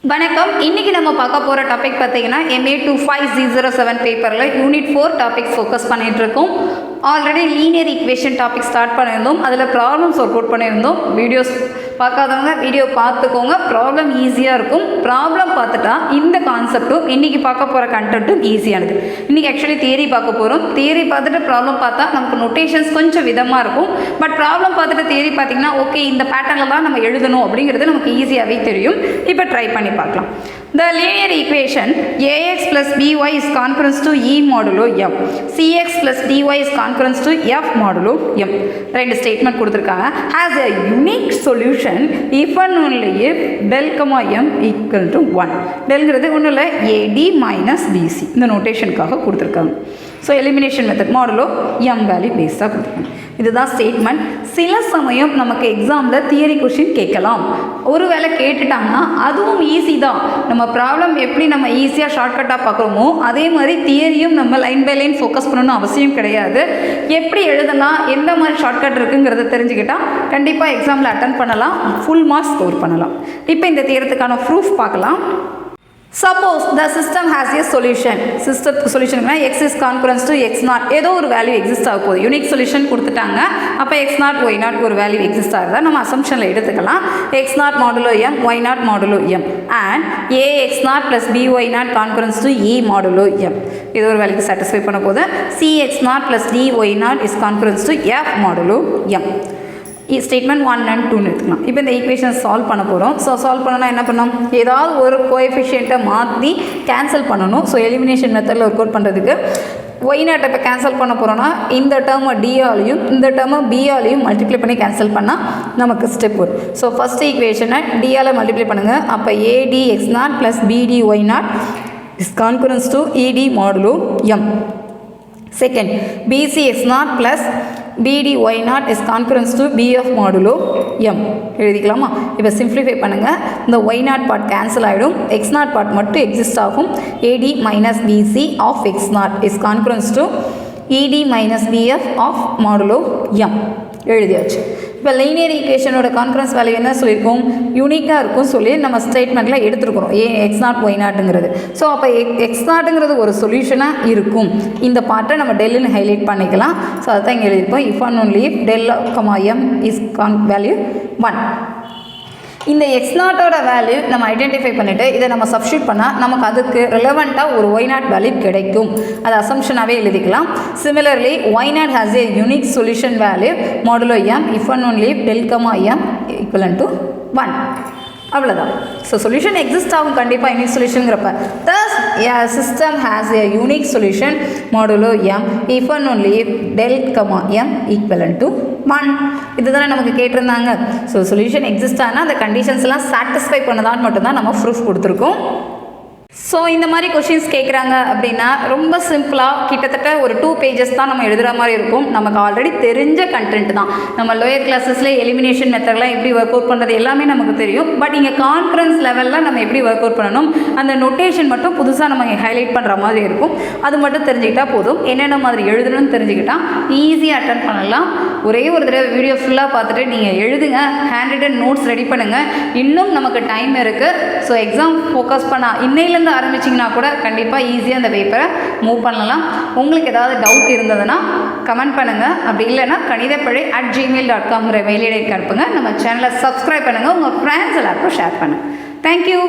வணக்கம். இன்னைக்கு நம்ம பார்க்க போகிற டாபிக் பார்த்தீங்கன்னா MA25C07 பேப்பரில் யூனிட் 4 டாபிக்ஸ் ஃபோக்கஸ் பண்ணிகிட்டு இருக்கோம். Already linear equation topic start பண்ணியிருந்தோம். அதில் ப்ராப்ளம்ஸ் ஒர்க் அவுட் பண்ணியிருந்தோம். வீடியோஸ் பார்க்காதவங்க வீடியோ பார்த்துக்கோங்க. ப்ராப்ளம் ஈஸியாக இருக்கும். ப்ராப்ளம் பார்த்துட்டா இந்த கான்செப்ட்டும் இன்றைக்கி பார்க்க போகிற கண்டென்ட்டும் ஈஸியானது. இன்றைக்கி ஆக்சுவலி தியரி பார்க்க போகிறோம். தியரி பார்த்துட்டு ப்ராப்ளம் பார்த்தா நமக்கு நோட்டேஷன்ஸ் கொஞ்சம் விதமாக இருக்கும். பட் ப்ராப்ளம் பார்த்துட்டு தியரி பார்த்திங்கன்னா ஓகே இந்த பேட்டர்னில் தான் நம்ம எழுதணும் அப்படிங்கிறது நமக்கு ஈஸியாகவே தெரியும். இப்போ ட்ரை பண்ணி பார்க்கலாம். The linear equation ax plus by is concurrent to e modulo m. Cx plus dy is concurrent to f modulo m. ரெண்டு ஸ்டேட்மெண்ட் கொடுத்துருக்காங்க. Has a unique solution if and only if del comma m equal to 1. டெல்ங்கிறது ஒன்றும் இல்லை, ad minus bc. இந்த நோட்டேஷனுக்காக கொடுத்துருக்காங்க. So elimination method modulo m value பேஸாக கொடுத்துருக்காங்க. இதுதான் ஸ்டேட்மெண்ட். சில சமயம் நமக்கு எக்ஸாமில் தியரி கொஷின் கேட்கலாம். ஒரு வேளை கேட்டுட்டாங்கன்னா அதுவும் ஈஸி தான். நம்ம ப்ராப்ளம் எப்படி நம்ம ஈஸியாக ஷார்ட்கட்டாக பார்க்குறோமோ அதே மாதிரி தியரியும் நம்ம லைன் பை லைன் ஃபோக்கஸ் பண்ணணும்னு அவசியம் கிடையாது. எப்படி எழுதலாம், எந்த மாதிரி ஷார்ட்கட் இருக்குங்கிறத தெரிஞ்சுக்கிட்டால் கண்டிப்பாக எக்ஸாமில் அட்டன் பண்ணலாம், ஃபுல் மார்க்ஸ் ஸ்கோர் பண்ணலாம். இப்போ இந்த தியரத்துக்கான ப்ரூஃப் பார்க்கலாம். Suppose the system has a solution. System solution x is concurrent to x naught. ஏதோ ஒரு வேல்யூ எக்ஸிஸ்ட் ஆக போகுது. யூனிக் சொல்யூஷன் கொடுத்துட்டாங்க. அப்போ x naught y naught ஒரு வேல்யூ எக்ஸிஸ்ட் ஆகுதா நம்ம அசம்ஷனில் எடுத்துக்கலாம். x naught modulo m, y naught modulo m and a x naught plus by naught concurrent to e modulo m. இது ஒரு வேல்யூக்கு சாட்டிஸ்ஃபை பண்ண போது c x naught plus dy naught is concurrent to f modulo m. Statement 1 and 2 எடுத்துக்கலாம். இப்போ இந்த equation solve பண்ண போகிறோம். So solve பண்ணணும்னா என்ன பண்ணணும், ஏதாவது ஒரு கோஎஃபிஷியண்ட்டை மாற்றி கேன்சல் பண்ணணும். ஸோ எலிமினேஷன் மெத்தடில் ஒர்க் அவுட் பண்ணுறதுக்கு ஒய் நாட்டை இப்போ கேன்சல் பண்ண போகிறோன்னா இந்த டேர்மை டிஆலையும் இந்த டேர்மை பிஆலையும் மல்டிப்ளை பண்ணி கேன்சல் பண்ணால் நமக்கு ஸ்டெப் வரும். ஸோ ஃபஸ்ட் ஈக்குவேஷனை டிஆல் மல்டிப்ளை பண்ணுங்கள். அப்போ AD x naught plus BD y naught is concurrence to ED modulo m. Second BC x naught plus BD y naught is concurrent to BF modulo m. எழுதிக்கலாமா? இப்போ simplify பண்ணுங்கள். இந்த y naught part cancel ஆகிடும், x naught part மட்டும் exist ஆகும். AD minus BC of x naught is concurrent to ED minus BF of modulo m. எழுதியாச்சு. இப்போ linear ஈக்குவேஷனோட concurrence value என்ன சொல்லியிருக்கோம், யூனிக்காக இருக்கும் சொல்லி நம்ம ஸ்டேட்மெண்ட்டில் எடுத்துருக்குறோம். எக்ஸ் நாட் ஒய் நாட்டுங்கிறது. ஸோ அப்போ எக்ஸ் நாட்டுங்கிறது ஒரு சொல்யூஷனாக இருக்கும். இந்த பார்ட்டை நம்ம டெல்லுன்னு ஹைலைட் பண்ணிக்கலாம். ஸோ அதை தான் இங்கே எழுதியிருப்போம். If and only if del comma m is value 1. இந்த எக்ஸ் நாட்டோட வேல்யூ நம்ம ஐடென்டிஃபை பண்ணிவிட்டு இதை நம்ம சப்ஸ்டியூட் பண்ணால் நமக்கு அதுக்கு ரிலவெண்ட்டாக ஒரு ஒய் நாட் வேல்யூ கிடைக்கும். அது அசம்ஷனாகவே எழுதிக்கலாம். Similarly y not has a unique solution value modulo m if and only del comma m equivalent to 1. அவ்வளோதான். ஸோ சொல்யூஷன் எக்ஸிஸ்ட் ஆகும் கண்டிப்பாக யூனிக் சொல்யூஷனுங்கிறப்ப. Thus a system has a unique solution modulo m if and only if del comma m equivalent to 1. இதுதானே நமக்கு கேட்டிருந்தாங்க. So solution exist ஆனால் அந்த கண்டிஷன்ஸ்லாம் satisfy பண்ணதான்னு மட்டும்தான் நம்ம ப்ரூஃப் கொடுத்துருக்கோம். ஸோ இந்த மாதிரி கொஷின்ஸ் கேட்குறாங்க அப்படின்னா ரொம்ப சிம்பிளாக கிட்டத்தட்ட ஒரு 2 pages தான் நம்ம எழுதுகிற மாதிரி இருக்கும். நமக்கு ஆல்ரெடி தெரிஞ்ச கண்டென்ட் தான். நம்ம லோயர் கிளாஸஸில் எலிமினேஷன் மெத்தட்லாம் எப்படி ஒர்க் அவுட் பண்ணுறது எல்லாமே நமக்கு தெரியும். பட் இங்கே கான்ஃபரன்ஸ் லெவலில் நம்ம எப்படி ஒர்க் அவுட் பண்ணணும், அந்த நோட்டேஷன் மட்டும் புதுசாக நம்ம இங்கே ஹைலைட் பண்ணுற மாதிரி இருக்கும். அது மட்டும் தெரிஞ்சுக்கிட்டால் போதும். என்னென்ன மாதிரி எழுதணும்னு தெரிஞ்சுக்கிட்டால் ஈஸியாக அட்டன் பண்ணலாம். ஒரே ஒரு தடவை வீடியோ ஃபுல்லாக பார்த்துட்டு நீங்கள் எழுதுங்க, ஹேண்ட் ரிட்டன் நோட்ஸ் ரெடி பண்ணுங்கள். இன்னும் நமக்கு டைம் இருக்குது. ஸோ எக்ஸாம் ஃபோக்கஸ் பண்ணால் இன்னையிலேருந்து ஆரம்பிச்சிங்கன்னா கூட கண்டிப்பாக ஈஸியாக அந்த பேப்பரை மூவ் பண்ணலாம். உங்களுக்கு ஏதாவது டவுட் இருந்ததுன்னா கமெண்ட் பண்ணுங்கள். அப்படி இல்லைன்னா kanithaPezhai@gmail.com மெயில் ஐடிக்கு அனுப்புங்க. நம்ம சேனலை சப்ஸ்கிரைப் பண்ணுங்கள். உங்கள் ஃப்ரெண்ட்ஸ் எல்லாருக்கும் ஷேர் பண்ணுங்கள். தேங்க்யூ.